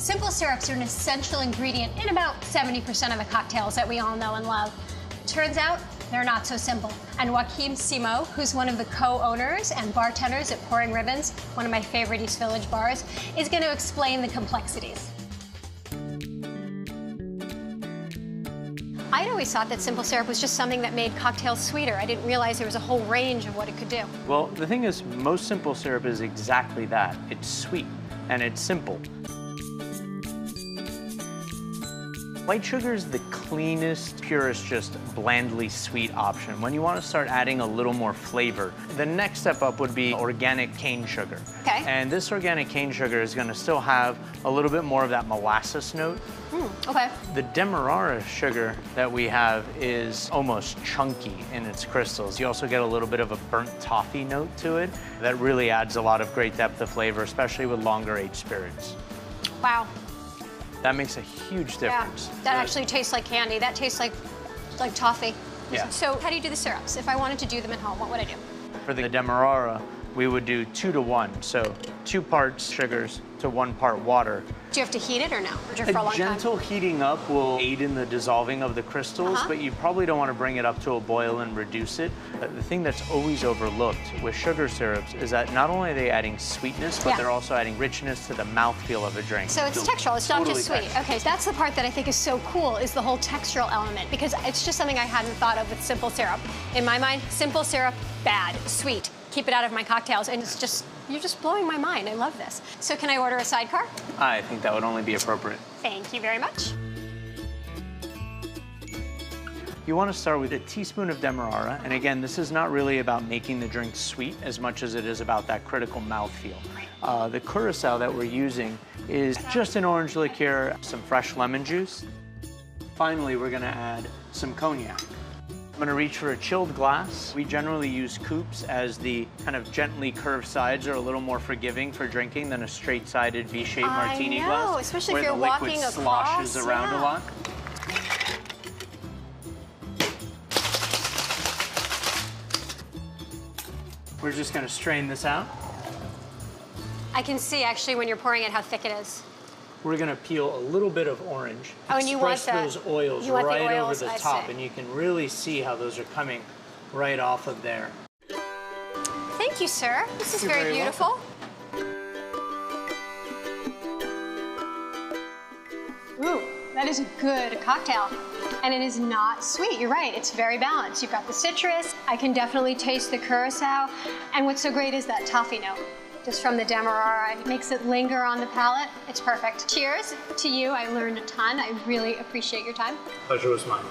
Simple syrups are an essential ingredient in about 70% of the cocktails that we all know and love. Turns out, they're not so simple. And Joaquim Simo, who's one of the co-owners and bartenders at Pouring Ribbons, one of my favorite East Village bars, is going to explain the complexities. I'd always thought that simple syrup was just something that made cocktails sweeter. I didn't realize there was a whole range of what it could do. Well, the thing is, most simple syrup is exactly that. It's sweet, and it's simple. White sugar is the cleanest, purest, just blandly sweet option. When you want to start adding a little more flavor, the next step up would be organic cane sugar. Okay. And this organic cane sugar is going to still have a little bit more of that molasses note. Okay. The Demerara sugar that we have is almost chunky in its crystals. You also get a little bit of a burnt toffee note to it that really adds a lot of great depth of flavor, especially with longer aged spirits. Wow. That makes a huge difference. Yeah, that actually tastes like candy. That tastes like toffee. Yeah. So how do you do the syrups? If I wanted to do them at home, what would I do? For the Demerara, we would do 2 to 1. So 2 parts sugars to 1 part water. Do you have to heat it or no? Or just for a long time? Gentle heating up will aid in the dissolving of the crystals, but you probably don't want to bring it up to a boil and reduce it. The thing that's always overlooked with sugar syrups is that not only are they adding sweetness, but they're also adding richness to the mouthfeel of a drink. So it's textural, it's not just sweet. Textural. Okay, so that's the part that I think is so cool, is the whole textural element, because it's just something I hadn't thought of with simple syrup. In my mind, simple syrup, bad, sweet. Keep it out of my cocktails, and it's just, you're just blowing my mind. I love this. So can I order a sidecar? I think that would only be appropriate. Thank you very much. You want to start with a teaspoon of Demerara, and again, this is not really about making the drink sweet as much as it is about that critical mouthfeel. The Curacao that we're using is just an orange liqueur, some fresh lemon juice. Finally, we're going to add some cognac. I'm going to reach for a chilled glass. We generally use coupes as the kind of gently curved sides are a little more forgiving for drinking than a straight-sided V-shaped martini glass. Especially if you're walking across. Where the liquid sloshes around a lot. We're just going to strain this out. I can see, actually, when you're pouring it, how thick it is. We're going to peel a little bit of orange. Oh, and you want those oils right over the top, and you can really see how those are coming right off of there. Thank you, sir. This is very beautiful. Ooh, that is a good cocktail. And it is not sweet. You're right, it's very balanced. You've got the citrus. I can definitely taste the Curacao. And what's so great is that toffee note. Just from the Demerara, it makes it linger on the palate. It's perfect. Cheers to you. I learned a ton. I really appreciate your time. Pleasure was mine.